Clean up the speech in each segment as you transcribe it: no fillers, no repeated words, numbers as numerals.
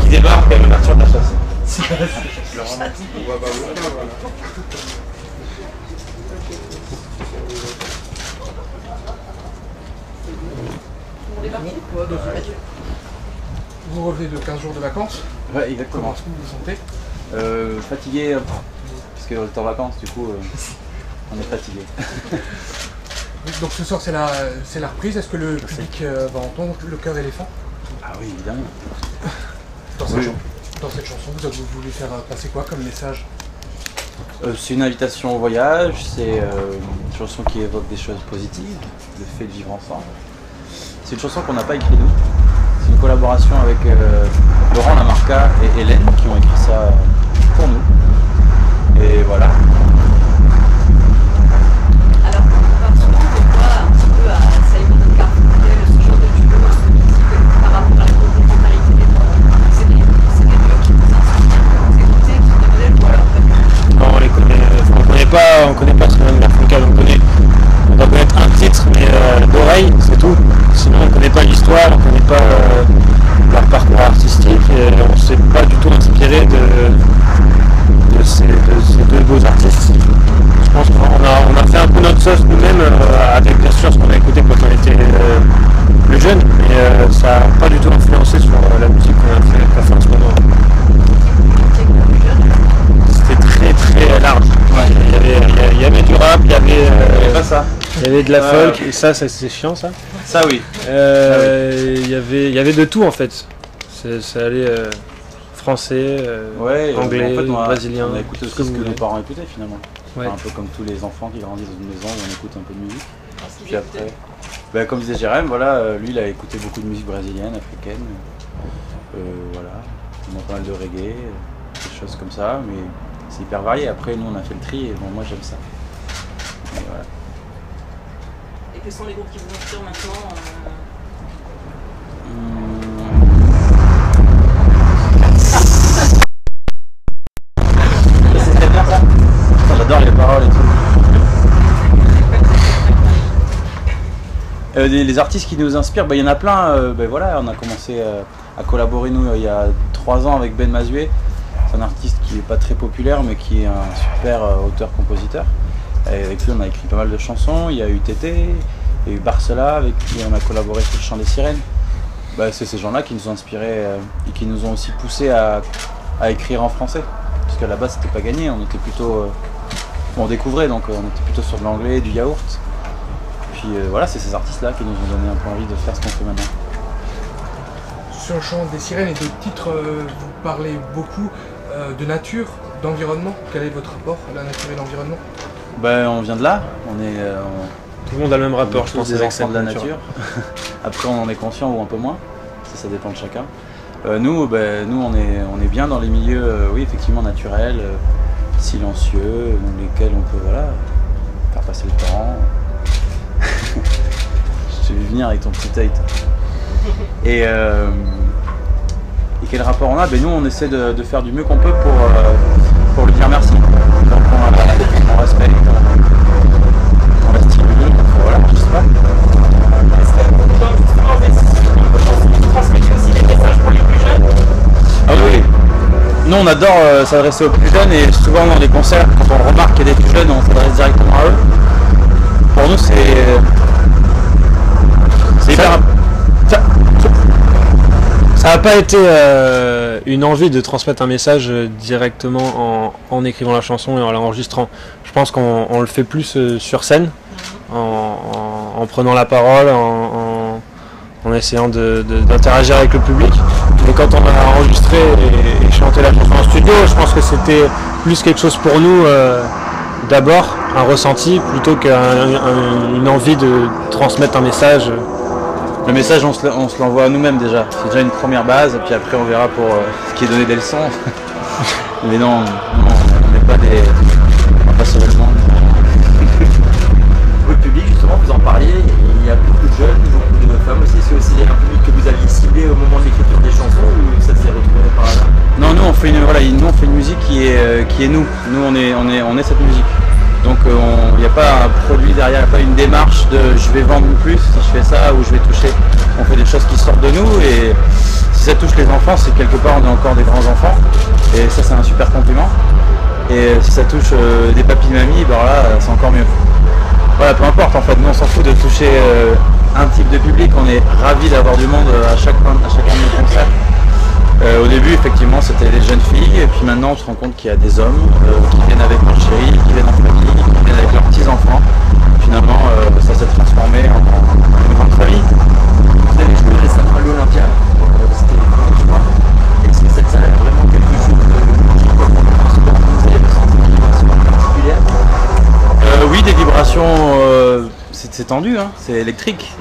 qui débarque à l'ouverture de la chasse. Vous revenez de 15 jours de vacances. Ouais, exactement. Comment est-ce que vous vous sentez? Fatigué, parce que t'es en vacances, du coup, on est fatigué. Donc ce soir c'est la reprise. Est-ce que le public va entendre le chœur éléphant? Ah oui, évidemment. Dans cette chanson, vous avez voulu faire passer quoi comme message? C'est une invitation au voyage, c'est une chanson qui évoque des choses positives, le fait de vivre ensemble. C'est une chanson qu'on n'a pas écrite nous. C'est une collaboration avec Laurent Lamarca et Hélène qui ont écrit ça pour nous. Et voilà. Alors, on parle souvent de toi un petit peu à Simon & Garfunkel, ce genre de duo un peu musique par rapport à la complémentarité des trois. C'est des duos qui vous inspirent, vous écoutez, qui sont des modèles ou alors pas du tout? Non, on connaît pas Simon & Garfunkel, on doit connaître un titre, mais d'oreille, c'est tout. Sinon, on ne connaît pas l'histoire, on ne connaît pas leur parcours artistique, et on ne s'est pas du tout inspiré de ces deux beaux artistes. Je pense qu'on a fait un peu notre sauce nous-mêmes, avec bien sûr ce qu'on a écouté quand on était plus jeune, mais ça n'a pas du tout influencé sur la musique qu'on a fait en ce moment. C'était très très large. Ouais. Il y avait du rap, il y avait pas ça. Il y avait de la folk, et ça c'est chiant ça. Ça oui. Il y avait de tout en fait. Ça allait français, Ouais, anglais, en fait, brésilien. On a écouté aussi ce que nos parents écoutaient finalement. Ouais. Enfin, un peu comme tous les enfants qui grandissent dans une maison où on écoute un peu de musique. Puis après, comme disait Jérém, voilà, lui il a écouté beaucoup de musique brésilienne, africaine. Voilà, on a pas mal de reggae, des choses comme ça, mais c'est hyper varié. Après nous on a fait le tri et bon, moi j'aime ça. Et voilà. Et quels sont les groupes qui vous inspirent maintenant C'est bien ça. J'adore les paroles et tout. Les artistes qui nous inspirent, il y en a plein. Voilà, on a commencé à collaborer nous il y a 3 ans avec Ben Mazué. C'est un artiste qui n'est pas très populaire mais qui est un super auteur-compositeur. Avec lui on a écrit pas mal de chansons. Il y a eu Tété, il y a eu Barcela avec qui on a collaboré sur le chant des sirènes. C'est ces gens-là qui nous ont inspirés et qui nous ont aussi poussé à écrire en français. Parce qu'à la base c'était pas gagné, on était plutôt. On découvrait donc on était plutôt sur de l'anglais, du yaourt. Puis voilà, c'est ces artistes-là qui nous ont donné un peu envie de faire ce qu'on fait maintenant. Sur le chant des sirènes et d'autres titres, vous parlez beaucoup de nature, d'environnement. Quel est votre rapport à la nature et l'environnement? On vient de là, Tout le monde a le même rapport, je pense, des avec enfants cette de la nature. Après on en est conscient ou un peu moins, ça dépend de chacun. Nous on est bien dans les milieux, oui effectivement naturels, silencieux, dans lesquels on peut faire passer le temps. Je t'ai vu venir avec ton petit œil. Et quel rapport on a? Nous on essaie de faire du mieux qu'on peut pour lui dire merci. Donc on respecte, on la stimule, voilà, je sais pas. Ah oui, nous on adore s'adresser aux plus jeunes et souvent dans les concerts, quand on remarque qu'il y a des plus jeunes, on s'adresse directement à eux. Pour nous c'est hyper. Ça n'a pas été une envie de transmettre un message directement en écrivant la chanson et en l'enregistrant. Je pense qu'on le fait plus sur scène, en prenant la parole, en essayant d'interagir avec le public. Mais quand on a enregistré et chanté la chanson en studio, je pense que c'était plus quelque chose pour nous, d'abord, un ressenti, plutôt qu'une envie de transmettre un message. Le message, on se l'envoie à nous-mêmes déjà. C'est déjà une première base, et puis après on verra pour ce qui est donné des leçons. Mais non, on n'est pas des. On va pas sauver le monde. Le public, justement, vous en parliez, il y a beaucoup de jeunes, beaucoup de femmes aussi. C'est aussi un public que vous aviez ciblé au moment de l'écriture des chansons ou ça s'est retrouvé par hasard? Non, nous on fait une musique qui est nous. Nous on est cette musique. Donc il n'y a pas un produit derrière, il n'y a pas une démarche de je vais vendre plus si je fais ça ou je vais toucher. On fait des choses qui sortent de nous et si ça touche les enfants, c'est quelque part on est encore des grands enfants. Et ça c'est un super compliment. Et si ça touche des papis mamies, ben là c'est encore mieux. Voilà, peu importe en fait, nous on s'en fout de toucher un type de public, on est ravis d'avoir du monde à chaque fin de concert. Au début effectivement c'était les jeunes filles et puis maintenant on se rend compte qu'il y a des hommes qui viennent avec leur chérie, qui viennent en famille, qui viennent avec leurs petits enfants. Finalement ça s'est transformé en une grande famille. Vous avez joué récemment à l'Olympia, c'était je crois. Est-ce que cette salle a vraiment quelque chose de magique comme un sport? Vous avez ressenti une vibration particulière? Oui, des vibrations, c'est tendu, hein, c'est électrique.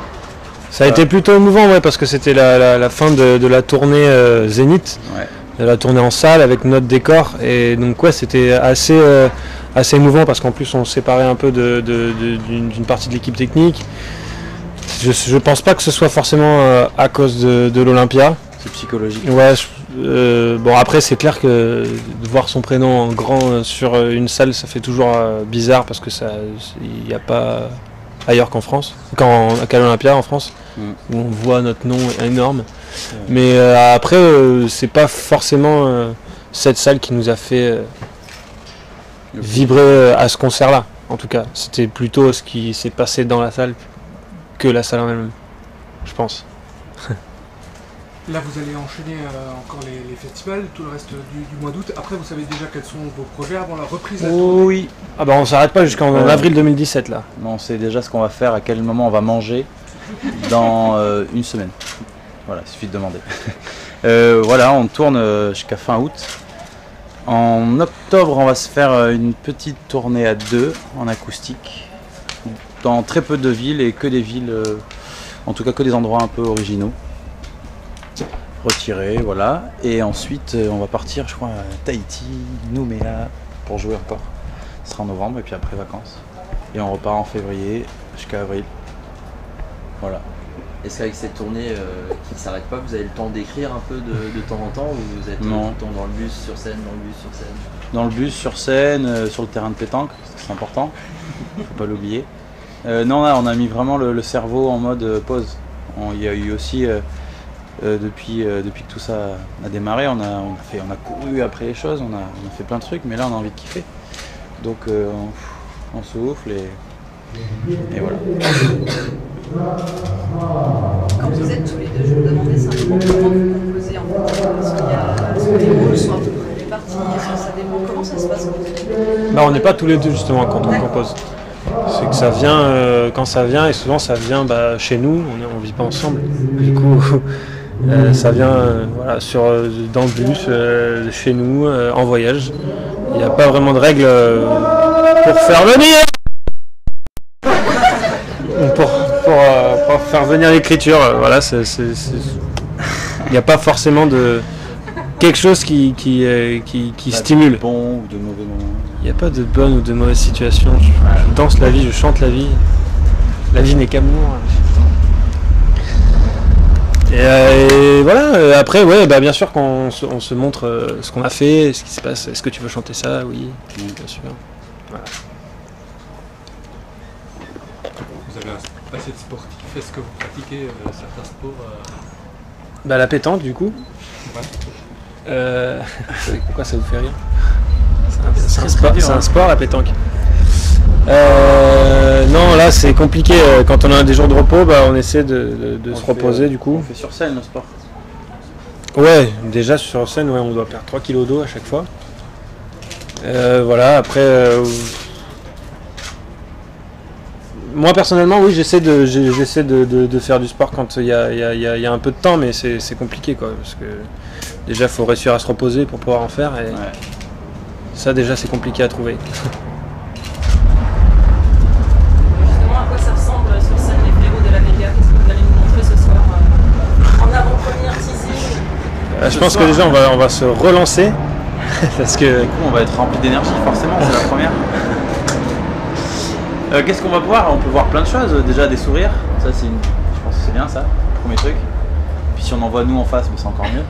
Ça a été plutôt émouvant, ouais, parce que c'était la fin de la tournée Zénith, Ouais. de la tournée en salle avec notre décor, et donc ouais, c'était assez émouvant parce qu'en plus on se séparait un peu d'une partie de l'équipe technique. Je pense pas que ce soit forcément à cause de l'Olympia. C'est psychologique. Ouais, bon après c'est clair que de voir son prénom en grand sur une salle, ça fait toujours bizarre parce que il n'y a pas ailleurs qu'en France, qu'à l'Olympia en France, où on voit notre nom énorme. Mais après c'est pas forcément cette salle qui nous a fait vibrer à ce concert-là. En tout cas, c'était plutôt ce qui s'est passé dans la salle que la salle en elle-même, je pense. Là, vous allez enchaîner encore les festivals, tout le reste du mois d'août. Après, vous savez déjà quels sont vos projets avant la reprise de la tournée? Oui. Ah bah on s'arrête pas jusqu'en avril 2017 là. On sait déjà ce qu'on va faire, à quel moment on va manger dans une semaine. Voilà, il suffit de demander. Voilà, on tourne jusqu'à fin août. En octobre, on va se faire une petite tournée à 2 en acoustique dans très peu de villes et que des villes, en tout cas que des endroits un peu originaux. Retirés, voilà. Et ensuite, on va partir, je crois, à Tahiti, Nouméa, pour jouer encore. Ce sera en novembre et puis après vacances. Et on repart en février jusqu'à avril. Voilà. Est-ce qu'avec cette tournée qui ne s'arrête pas, vous avez le temps d'écrire un peu de temps en temps ou vous êtes tout Non. le temps dans le bus, sur scène, dans le bus, sur scène? Dans le bus, sur scène, sur le terrain de pétanque, c'est important, faut pas l'oublier. Non, là, on a mis vraiment le cerveau en mode pause. Il y a eu aussi, depuis que tout ça a démarré, on a couru après les choses, on a fait plein de trucs, mais là on a envie de kiffer. Donc on souffle et voilà. Quand vous êtes tous les deux, je me demandais simplement comment vous composez en fait. Est-ce que les rôles sont à peu près répartis sur sa démo? Comment ça se passe quand vous êtes... Bah on n'est pas tous les deux justement quand on compose. C'est que ça vient quand ça vient et souvent ça vient chez nous, on vit pas ensemble. Du coup ça vient voilà, dans le bus, chez nous, en voyage. Il n'y a pas vraiment de règles pour faire venir pour faire venir l'écriture. Voilà, il n'y a pas forcément de quelque chose qui stimule. De bon ou de mauvais moments. Il n'y a pas de bonne ou de mauvaise situation. Je danse la vie, je chante la vie. La vie n'est qu'amour. Et voilà, après, ouais, bah, bien sûr qu'on se montre ce qu'on a fait, ce qui se passe. Est-ce que tu veux chanter ça? Oui, bien sûr. Voilà. Vous avez un passé de sportif. Est-ce que vous pratiquez certains sports Bah, la pétanque, du coup. Ouais. Pourquoi ça vous fait rire? C'est très un sport, la pétanque. Non, là c'est compliqué. Quand on a des jours de repos, bah, on essaie de se reposer du coup. On fait sur scène le sport. Ouais, déjà sur scène, ouais, on doit perdre 3 kg d'eau à chaque fois. Voilà, après... moi personnellement, oui, j'essaie de faire du sport quand il y a un peu de temps, mais c'est compliqué quoi. Parce que déjà, il faut réussir à se reposer pour pouvoir en faire. Et Ouais. ça déjà, c'est compliqué à trouver. Justement, à quoi ça ressemble sur scène les fléaux de la Vega? Qu'est-ce que vous allez nous montrer ce soir en avant-première teasing? Je pense que déjà, on va se relancer. Parce que... Du coup, on va être rempli d'énergie, forcément, c'est la première. Qu'est-ce qu'on va voir? On peut voir plein de choses. Déjà, des sourires. Ça, je pense que c'est bien, ça. Premier truc. Puis si on en voit nous en face, c'est encore mieux.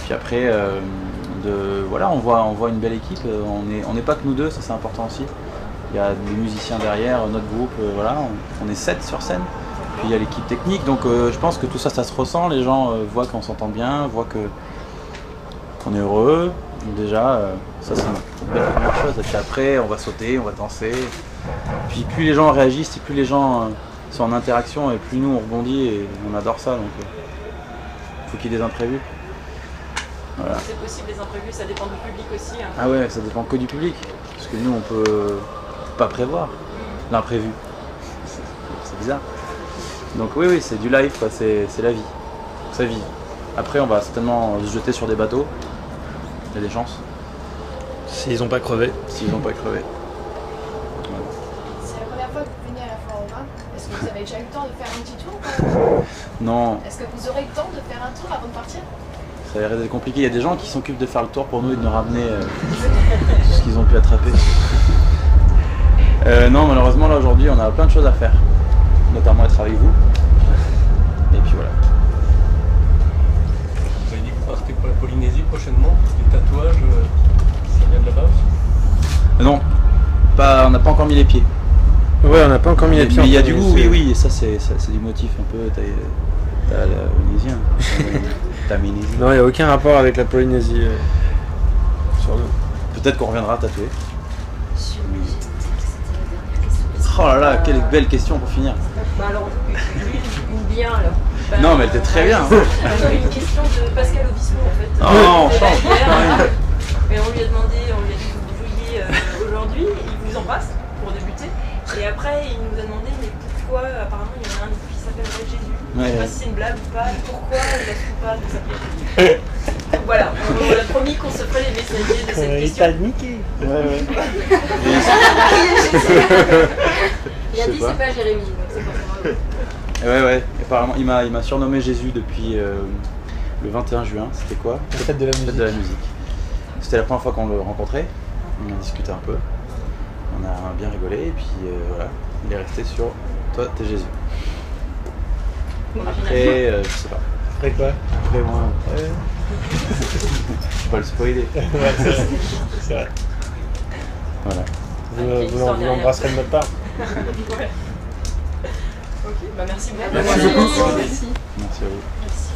Puis après, voilà, on voit une belle équipe. On n'est pas que nous deux, ça c'est important aussi. Il y a des musiciens derrière, notre groupe, voilà. On est 7 sur scène. puis il y a l'équipe technique, donc je pense que tout ça, ça se ressent. Les gens voient qu'on s'entend bien, voient qu'on est heureux. Donc déjà, ça c'est une belle première chose. Et puis après, on va sauter, on va danser. Puis plus les gens réagissent et plus les gens sont en interaction et plus nous on rebondit et on adore ça. Donc il faut qu'il y ait des imprévus. Voilà. C'est possible, les imprévus, ça dépend du public aussi. Hein. Ah ouais, ça dépend que du public. Parce que nous on peut pas prévoir l'imprévu. C'est bizarre. Donc oui, c'est du live, quoi. C'est la vie. Ça vit. Après, on va certainement se jeter sur des bateaux. Il y a des chances. S'ils n'ont pas crevé. S'ils n'ont pas crevé. C'est la première fois que vous venez à la Foire au Vin. Est-ce que vous avez déjà eu le temps de faire un petit tour quand même? Non, Est-ce que vous aurez le temps de faire un tour avant de partir? ça a l'air d'être compliqué. Il y a des gens qui s'occupent de faire le tour pour nous et de nous ramener ce qu'ils ont pu attraper. Non, malheureusement, là aujourd'hui, on a plein de choses à faire. Notamment être avec vous. Et puis voilà. Vous avez dit que vous partez pour la Polynésie prochainement. Les tatouages, ça vient de là-bas aussi? Non, on n'a pas encore mis les pieds. Ouais, on n'a pas encore mis les pieds. Mais il y a du goût, oui, et ça c'est du motif un peu. T'as la Polynésien. T'as Ménésie. Non, il n'y a aucun rapport avec la Polynésie sur nous. Peut-être qu'on reviendra tatouer. Oh là là, quelle belle question pour finir. Bah alors, une bien alors. Bah, Non, mais elle était très bien. Une question de Pascal Obispo en fait. Oh, on change. Et on lui a demandé, on lui a dit vous jouiez aujourd'hui, il vous en passe pour débuter. Et après il nous a demandé mais pourquoi apparemment il y en a un qui s'appellerait Jésus. Je sais pas si c'est une blague ou pas, pourquoi il assume pas de s'appeler Jésus. Donc voilà, on a promis qu'on se ferait les messagers de cette question. niqué. Il a Je sais dit pas. c'est pas Jérémy, donc c'est pas ça. Ouais, apparemment il m'a surnommé Jésus depuis le 21 juin. C'était quoi? La fête de la Fête musique. de la musique. C'était la première fois qu'on le rencontrait. On a discuté un peu. On a bien rigolé et puis voilà. Il est resté sur toi, t'es Jésus. Après, je sais pas. Après quoi? Après moi. Je vais pas le spoiler. Ouais, c'est vrai. Voilà. Vous l'embrasserez de notre part. Ouais. Ok, bah merci beaucoup. Merci beaucoup. Merci à vous. Merci.